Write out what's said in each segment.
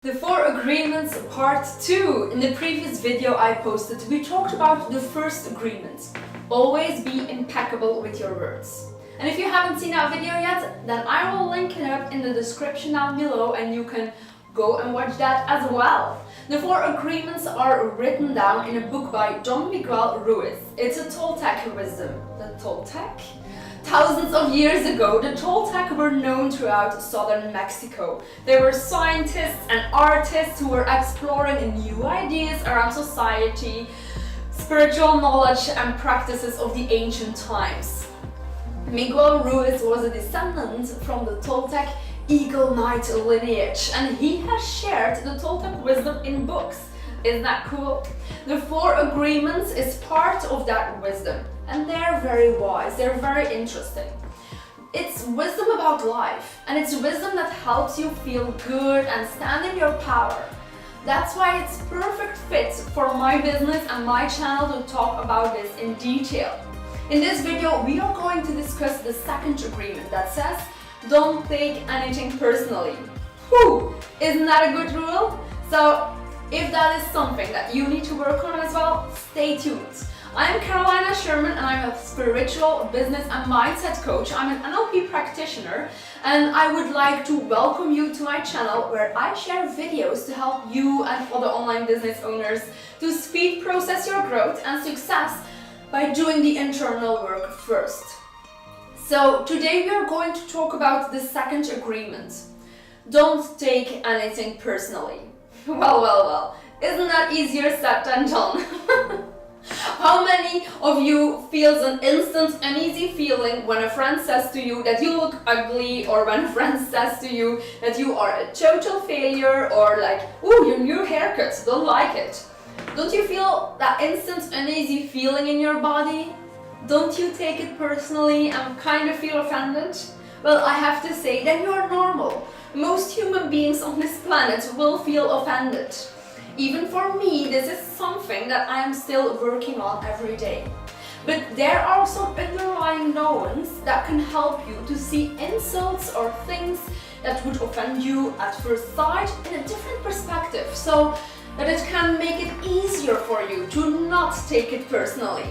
The 4 agreements part 2. In the previous video I posted, we talked about the first agreement. Always be impeccable with your words. And if you haven't seen that video yet, then I will link it up in the description down below and you can go and watch that as well. The 4 agreements are written down in a book by Miguel Ruiz. It's a Toltec wisdom. The Toltec? Thousands of years ago, the Toltec were known throughout southern Mexico. They were scientists and artists who were exploring new ideas around society, spiritual knowledge and practices of the ancient times. Miguel Ruiz was a descendant from the Toltec Eagle Knight Lineage, and he has shared the Toltec wisdom in books. Isn't that cool? The 4 agreements is part of that wisdom, and they're very wise, they're very interesting. It's wisdom about life, and it's wisdom that helps you feel good and stand in your power. That's why it's perfect fit for my business and my channel to talk about this in detail. In this video, we are going to discuss the second agreement that says, don't take anything personally. Whew! Isn't that a good rule? So, if that is something that you need to work on as well, stay tuned. I'm Sherman and I'm a spiritual business and mindset coach. I'm an NLP practitioner and I would like to welcome you to my channel where I share videos to help you and other online business owners to speed process your growth and success by doing the internal work first. So today we are going to talk about the second agreement. Don't take anything personally. Well, isn't that easier said than done? How many of you feels an instant uneasy feeling when a friend says to you that you look ugly, or when a friend says to you that you are a total failure, or like, ooh, your new haircut, don't like it? Don't you feel that instant uneasy feeling in your body? Don't you take it personally and kind of feel offended? Well, I have to say that you are normal. Most human beings on this planet will feel offended. Even for me, this is something that I am still working on every day. But there are some underlying knowns that can help you to see insults or things that would offend you at first sight in a different perspective, so that it can make it easier for you to not take it personally.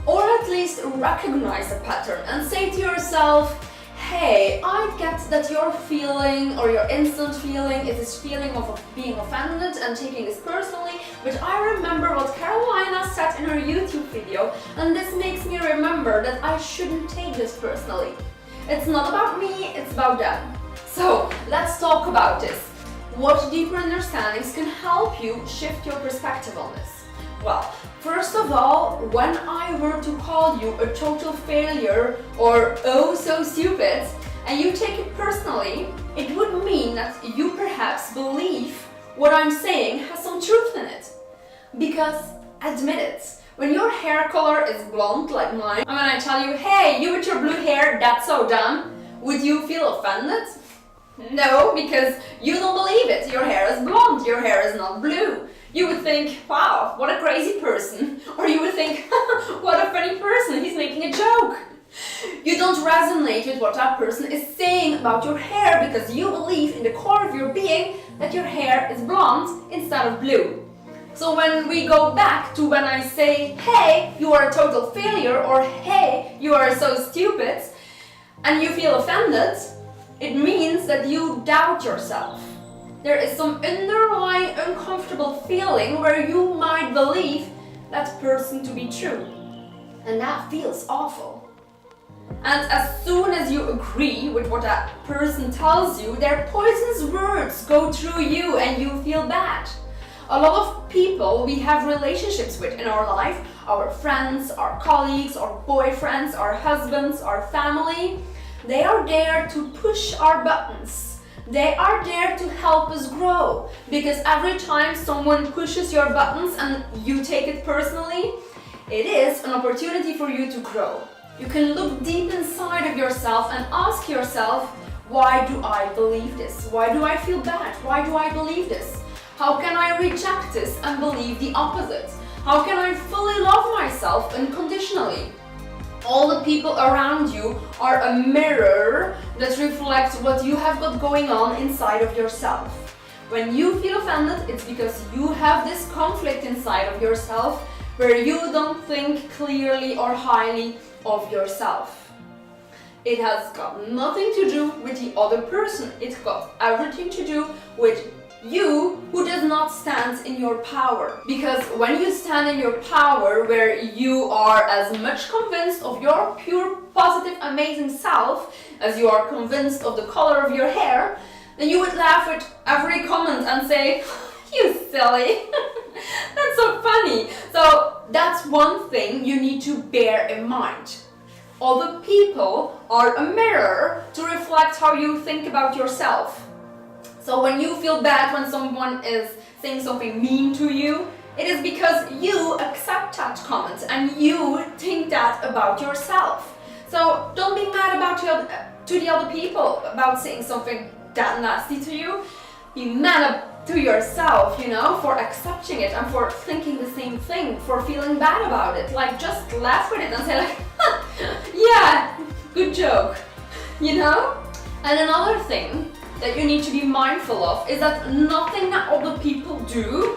Or at least recognize a pattern and say to yourself, hey, I get that your feeling or your instant feeling is this feeling of being offended and taking this personally, but I remember what Carolina said in her YouTube video, and this makes me remember that I shouldn't take this personally. It's not about me, it's about them. So let's talk about this. What deeper understandings can help you shift your perspective on this? Well, first of all, when I were to call you a total failure or oh so stupid, and you take it personally, it would mean that you perhaps believe what I'm saying has some truth in it. Because, admit it, when your hair color is blonde like mine, and when I tell you, hey, you with your blue hair, that's so dumb, would you feel offended? No, because you don't believe it. Your hair is blonde, your hair is not blue. You would think, wow, what a crazy person. Or you would think, what a funny person, he's making a joke. You don't resonate with what that person is saying about your hair because you believe in the core of your being that your hair is blonde instead of blue. So when we go back to when I say, hey, you are a total failure, or hey, you are so stupid, and you feel offended, it means that you doubt yourself. There is some underlying uncomfortable feeling where you might believe that person to be true. And that feels awful. And as soon as you agree with what that person tells you, their poisonous words go through you and you feel bad. A lot of people we have relationships with in our life, our friends, our colleagues, our boyfriends, our husbands, our family, they are there to push our buttons. They are there to help us grow, because every time someone pushes your buttons and you take it personally, it is an opportunity for you to grow. You can look deep inside of yourself and ask yourself, why do I believe this? Why do I feel bad? Why do I believe this? How can I reject this and believe the opposite? How can I fully love myself unconditionally? All the people around you are a mirror that reflects what you have got going on inside of yourself. When you feel offended, it's because you have this conflict inside of yourself where you don't think clearly or highly of yourself. It has got nothing to do with the other person. It's got everything to do with you who does not stand in your power. Because when you stand in your power, where you are as much convinced of your pure, positive, amazing self as you are convinced of the color of your hair, then you would laugh at every comment and say, you silly. That's so funny. So that's one thing you need to bear in mind. Other people are a mirror to reflect how you think about yourself. So when you feel bad when someone is saying something mean to you, it is because you accept that comment and you think that about yourself. So don't be mad about to the other people about saying something that nasty to you. Be mad to yourself, you know, for accepting it and for thinking the same thing, for feeling bad about it. Like, just laugh with it and say like, yeah, good joke, you know? And another thing that you need to be mindful of is that nothing that other people do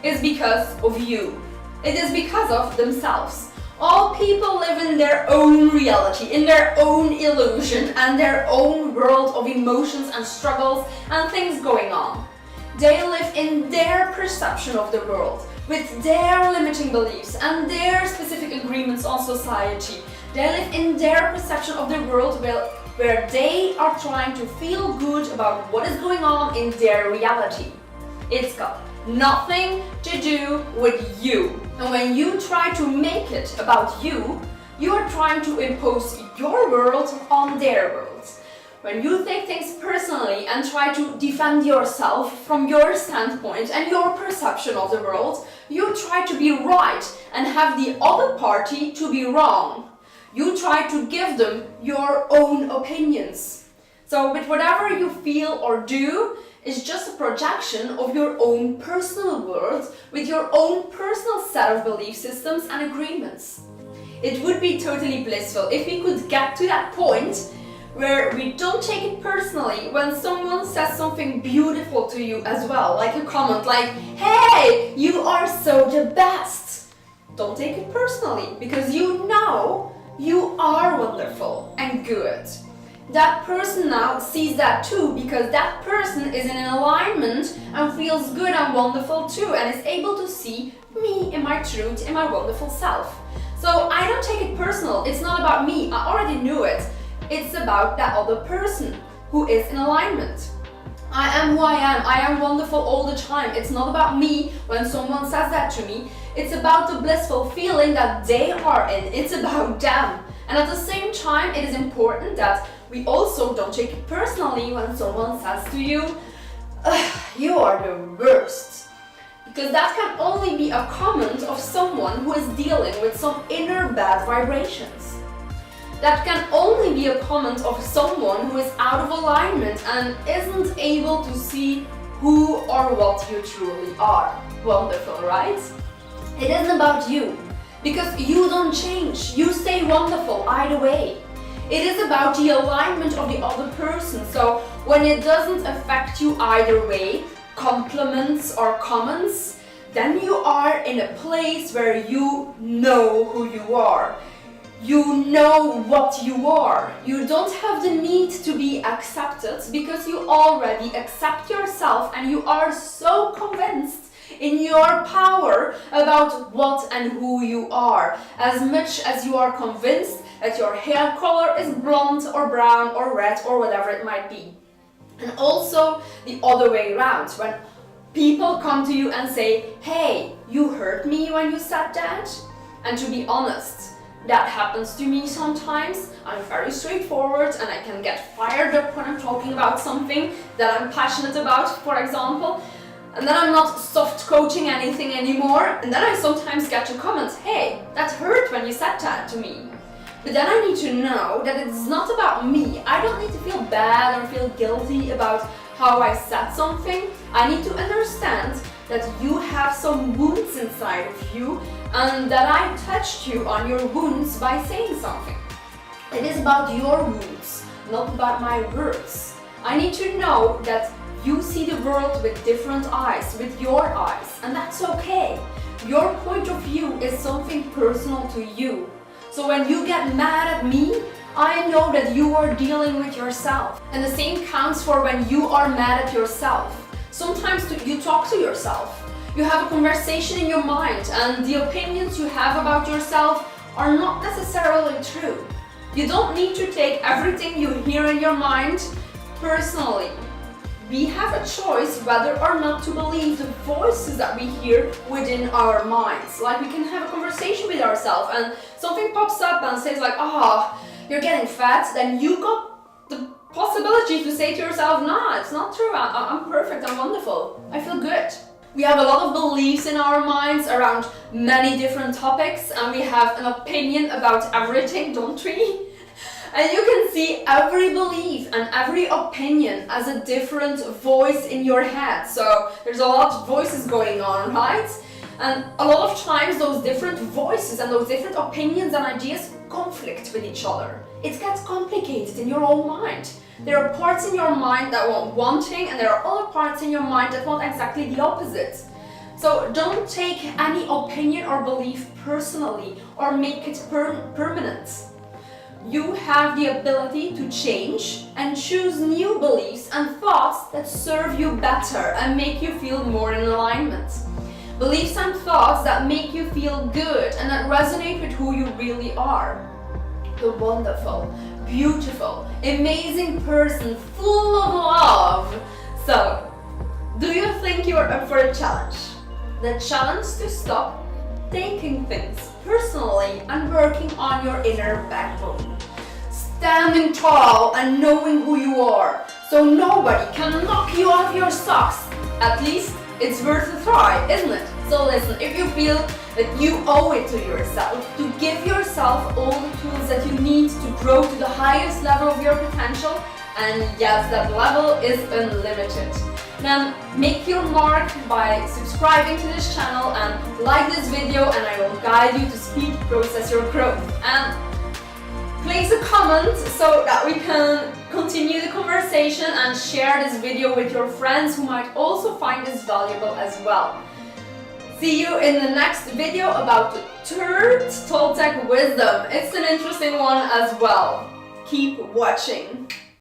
is because of you. It is because of themselves. All people live in their own reality, in their own illusion and their own world of emotions and struggles and things going on. They live in their perception of the world, with their limiting beliefs and their specific agreements on society. They live in their perception of the world where they are trying to feel good about what is going on in their reality. It's got nothing to do with you. And when you try to make it about you, you are trying to impose your world on their world. When you take things personally and try to defend yourself from your standpoint and your perception of the world, you try to be right and have the other party to be wrong. You try to give them your own opinions. So with whatever you feel or do is just a projection of your own personal world with your own personal set of belief systems and agreements. It would be totally blissful if we could get to that point where we don't take it personally when someone says something beautiful to you as well, like a comment like, hey, you are so the best. Don't take it personally, because you know you are wonderful and good. That person now sees that too, because that person is in alignment and feels good and wonderful too, and is able to see me in my truth, in my wonderful self. So I don't take it personal. It's not about me. I already knew it. It's about that other person who is in alignment. I am who I am. I am wonderful all the time. It's not about me when someone says that to me. It's about the blissful feeling that they are in. It's about them. And at the same time, it is important that we also don't take it personally when someone says to you, you are the worst. Because that can only be a comment of someone who is dealing with some inner bad vibrations. That can only be a comment of someone who is out of alignment and isn't able to see who or what you truly are. Wonderful, right? It isn't about you, because you don't change. You stay wonderful either way. It is about the alignment of the other person. So when it doesn't affect you either way, compliments or comments, then you are in a place where you know who you are. You know what you are. You don't have the need to be accepted because you already accept yourself and you are so convinced in your power about what and who you are, as much as you are convinced that your hair color is blonde or brown or red or whatever it might be. And also the other way around, when people come to you and say, hey, you hurt me when you said that. And to be honest, that happens to me sometimes. I'm very straightforward and I can get fired up when I'm talking about something that I'm passionate about, for example. And then I'm not soft coaching anything anymore. And then I sometimes get a comment, hey, that hurt when you said that to me. But then I need to know that it's not about me. I don't need to feel bad or feel guilty about how I said something. I need to understand that you have some wounds inside of you and that I touched you on your wounds by saying something. It is about your wounds, not about my words. I need to know that You see the world with different eyes, with your eyes, and that's okay. Your point of view is something personal to you. So when you get mad at me, I know that you are dealing with yourself. And the same counts for when you are mad at yourself. Sometimes you talk to yourself. You have a conversation in your mind, and the opinions you have about yourself are not necessarily true. You don't need to take everything you hear in your mind personally. We have a choice whether or not to believe the voices that we hear within our minds. Like, we can have a conversation with ourselves and something pops up and says like, you're getting fat, then you got the possibility to say to yourself, nah, it's not true, I'm perfect, I'm wonderful, I feel good. We have a lot of beliefs in our minds around many different topics, and we have an opinion about everything, don't we? And you can see every belief and every opinion as a different voice in your head. So there's a lot of voices going on, right? And a lot of times those different voices and those different opinions and ideas conflict with each other. It gets complicated in your own mind. There are parts in your mind that want one thing, and there are other parts in your mind that want exactly the opposite. So don't take any opinion or belief personally or make it permanent. You have the ability to change and choose new beliefs and thoughts that serve you better and make you feel more in alignment. Beliefs and thoughts that make you feel good and that resonate with who you really are. The wonderful, beautiful, amazing person full of love. So, do you think you are up for a challenge? The challenge to stop taking things personally and working on your inner backbone. Standing tall and knowing who you are, so nobody can knock you off your socks. At least it's worth a try, isn't it? So listen, if you feel that you owe it to yourself to give yourself all the tools that you need to grow to the highest level of your potential, and yes, that level is unlimited, then make your mark by subscribing to this channel and like this video, and I will guide you to speed process your growth. And place a comment so that we can continue the conversation and share this video with your friends who might also find this valuable as well. See you in the next video about the third Toltec wisdom. It's an interesting one as well. Keep watching.